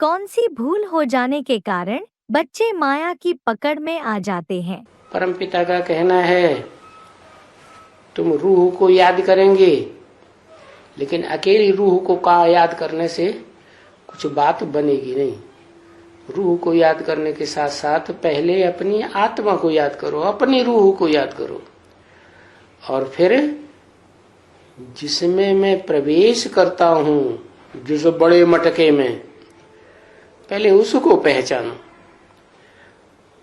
कौन सी भूल हो जाने के कारण बच्चे माया की पकड़ में आ जाते हैं? परमपिता का कहना है तुम रूह को याद करेंगे, लेकिन अकेली रूह को का याद करने से कुछ बात बनेगी नहीं। रूह को याद करने के साथ साथ पहले अपनी आत्मा को याद करो, अपनी रूह को याद करो, और फिर जिसमें मैं प्रवेश करता हूं, जिस बड़े मटके में, पहले उसको पहचानो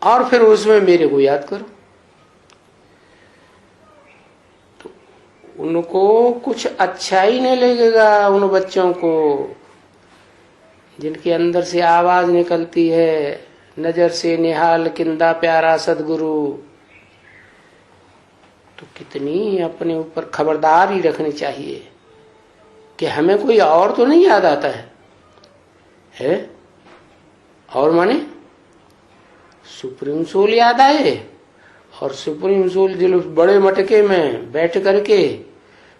और फिर उसमें मेरे को याद करो। तो उनको कुछ अच्छा ही नहीं लगेगा, उन बच्चों को जिनके अंदर से आवाज निकलती है, नजर से निहाल किंदा प्यारा सदगुरु। तो कितनी अपने ऊपर खबरदारी रखनी चाहिए कि हमें कोई और तो नहीं याद आता है? और माने सुप्रीम सोल याद आए, और सुप्रीम सोल जो बड़े मटके में बैठ करके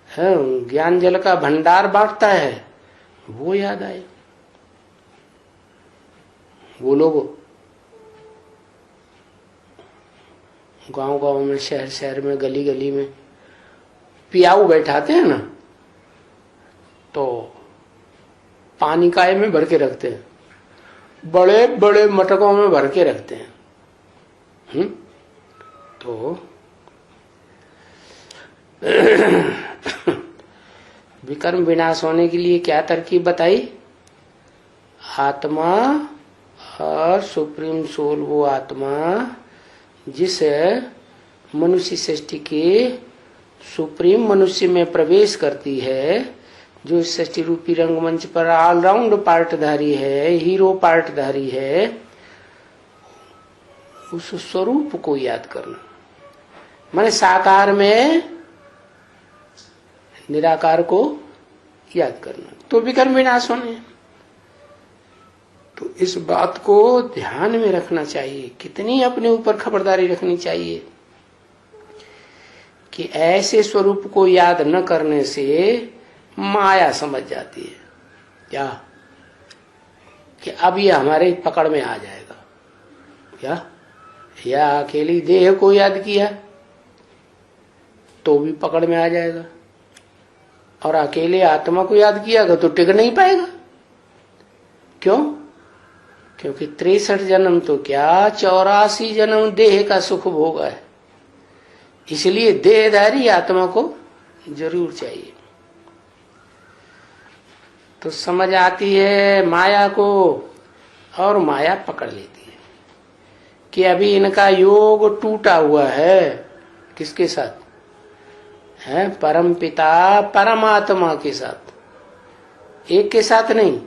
ज्ञान जल का भंडार बांटता है, वो याद आए। वो लोग गांव गांव में, शहर शहर में, गली गली में पियाऊ बैठाते हैं ना, तो पानी काय में भर के रखते हैं, बड़े बड़े मटकों में भर के रखते हैं। तो विकर्म विनाश होने के लिए क्या तरकीब बताई? आत्मा और सुप्रीम सोल, वो आत्मा जिस मनुष्य सृष्टि के सुप्रीम मनुष्य में प्रवेश करती है, जो इस सृष्टि रूपी रंगमंच पर ऑलराउंड पार्टधारी है, हीरो पार्टधारी है, उस स्वरूप को याद करना। माने साकार में निराकार को याद करना, तो विकर्म विनाश होने। तो इस बात को ध्यान में रखना चाहिए, कितनी अपने ऊपर खबरदारी रखनी चाहिए कि ऐसे स्वरूप को याद न करने से माया समझ जाती है क्या कि अब ये हमारे पकड़ में आ जाएगा। क्या या अकेली देह को याद किया तो भी पकड़ में आ जाएगा, और अकेले आत्मा को याद किया तो टिक नहीं पाएगा। क्यों? क्योंकि 63 जन्म तो क्या 84 जन्म देह का सुख भोगा है, इसलिए देहधारी आत्मा को जरूर चाहिए। तो समझ आती है माया को, और माया पकड़ लेती है कि अभी इनका योग टूटा हुआ है। किसके साथ है? परम पिता परमात्मा के साथ, एक के साथ नहीं,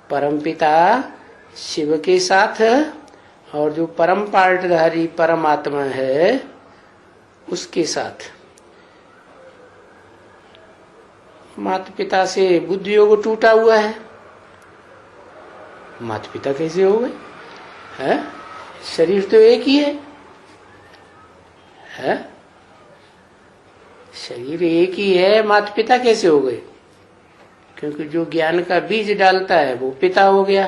परम पिता शिव के साथ, और जो परम पार्टधारी परमात्मा है उसके साथ। माता पिता से बुद्धि योग टूटा हुआ है, माता पिता कैसे हो गए? है शरीर तो एक ही है? शरीर एक ही है, माता पिता कैसे हो गए? क्योंकि जो ज्ञान का बीज डालता है वो पिता हो गया।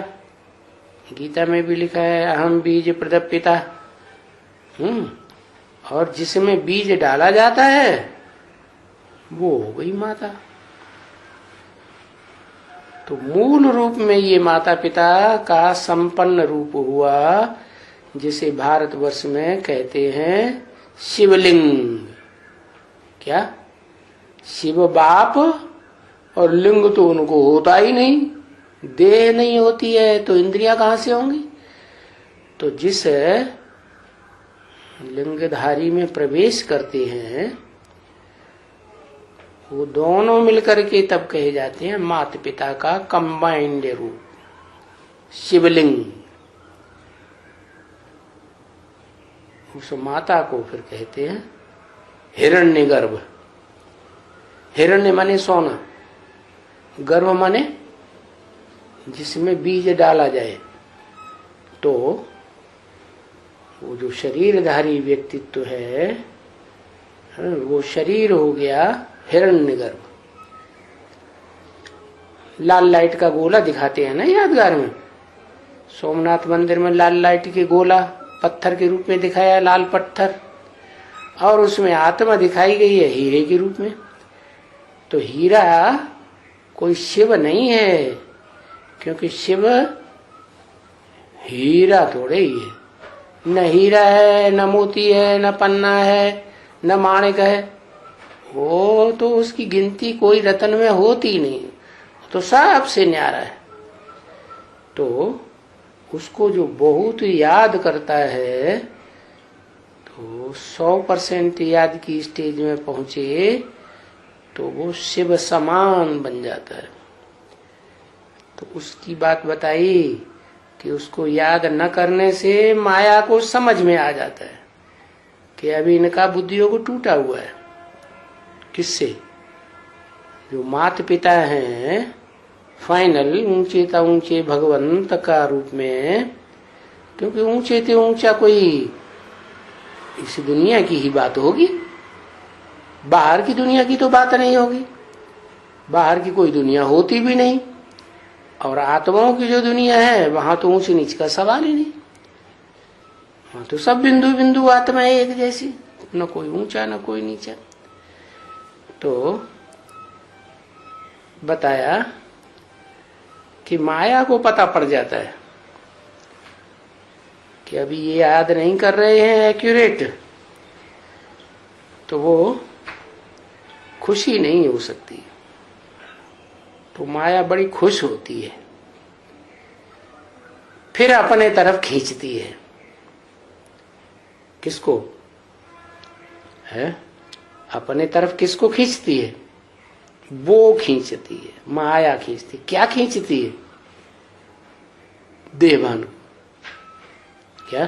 गीता में भी लिखा है अहम बीज प्रदप पिता। और जिसमें बीज डाला जाता है वो हो गई माता। तो मूल रूप में ये माता पिता का संपन्न रूप हुआ, जिसे भारतवर्ष में कहते हैं शिवलिंग। क्या? शिव बाप, और लिंग तो उनको होता ही नहीं, देह नहीं होती है तो इंद्रियां कहां से होंगी? तो जिस लिंगधारी में प्रवेश करते हैं वो दोनों मिलकर के तब कहे जाते हैं माता पिता का कंबाइंड रूप, शिवलिंग। उस माता को फिर कहते हैं हिरण्यगर्भ। हिरण्य माने सोना, गर्भ माने जिसमें बीज डाला जाए। तो वो जो शरीरधारी व्यक्तित्व है वो शरीर हो गया हिरण्यगर्भ। लाल लाइट का गोला दिखाते हैं ना यादगार में, सोमनाथ मंदिर में लाल लाइट के गोला पत्थर के रूप में दिखाया, लाल पत्थर, और उसमें आत्मा दिखाई गई है हीरे के रूप में। तो हीरा कोई शिव नहीं है, क्योंकि शिव हीरा थोड़े ही है, न हीरा है, न मोती है, न पन्ना है, न माणिक है। वो तो उसकी गिनती कोई रतन में होती नहीं, तो सबसे न्यारा है। तो उसको जो बहुत याद करता है, तो 100% याद की स्टेज में पहुंचे तो वो शिव समान बन जाता है। तो उसकी बात बताई कि उसको याद न करने से माया को समझ में आ जाता है कि अभी इनका बुद्धियोग टूटा हुआ है। किससे? जो माता पिता हैं फाइनल ऊंचे ता ऊंचे भगवंत का रूप में, क्योंकि ऊंचे ते ऊंचा कोई इस दुनिया की ही बात होगी, बाहर की दुनिया की तो बात नहीं होगी, बाहर की कोई दुनिया होती भी नहीं। और आत्माओं की जो दुनिया है वहां तो ऊंच नीच का सवाल ही नहीं, वहां तो सब बिंदु बिंदु आत्मा है एक जैसी, न कोई ऊंचा न कोई नीचा। तो बताया कि माया को पता पड़ जाता है कि अभी ये याद नहीं कर रहे हैं एक्यूरेट, तो वो खुशी नहीं हो सकती। तो माया बड़ी खुश होती है, फिर अपने तरफ खींचती है। किसको है? अपने तरफ किसको खींचती है? वो खींचती है, माया खींचती। क्या खींचती है? देवान। क्या?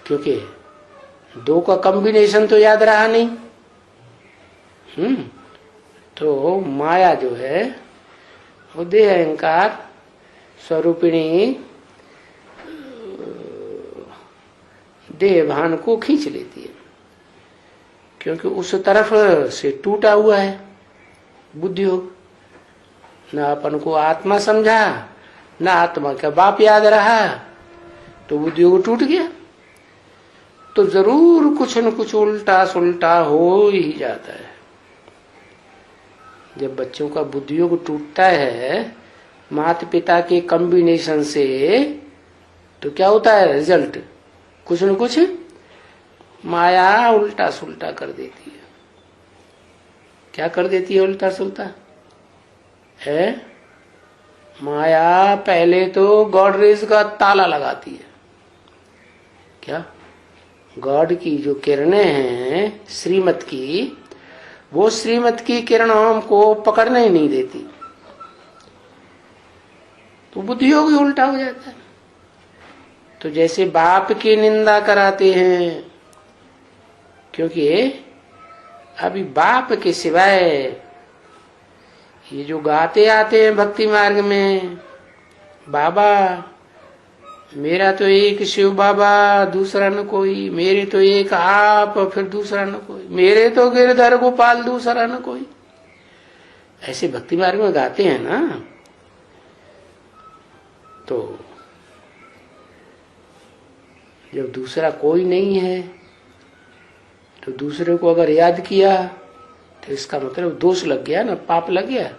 क्योंकि दो का कॉम्बिनेशन तो याद रहा नहीं। तो माया जो है वो देह अहंकार स्वरूपिणी देह भान को खींच लेती है, क्योंकि उस तरफ से टूटा हुआ है बुद्धियोग। न अपन को आत्मा समझा, न आत्मा का बाप याद रहा, तो बुद्धियोग टूट गया। तो जरूर कुछ न कुछ उल्टा सुल्टा हो ही जाता है। जब बच्चों का बुद्धियोग टूटता है माता पिता के कॉम्बिनेशन से, तो क्या होता है रिजल्ट? कुछ न कुछ माया उल्टा सुल्टा कर देती है। क्या कर देती है उल्टा सुल्टा? है माया पहले तो गॉडरेज का ताला लगाती है। क्या? गॉड की जो किरणें हैं श्रीमत की, वो श्रीमत की किरणों हमको पकड़ने ही नहीं देती, तो बुद्धियोग ही उल्टा हो जाता है। तो जैसे बाप की निंदा कराते हैं, क्योंकि अभी बाप के सिवाय ये जो गाते आते हैं भक्ति मार्ग में, बाबा मेरा तो एक शिव बाबा दूसरा न कोई, मेरे तो एक आप फिर दूसरा न कोई, मेरे तो गिरधर गोपाल दूसरा न कोई, ऐसे भक्ति मार्ग में गाते हैं ना। तो जब दूसरा कोई नहीं है तो दूसरे को अगर याद किया तो इसका मतलब दोष लग गया ना, पाप लग गया।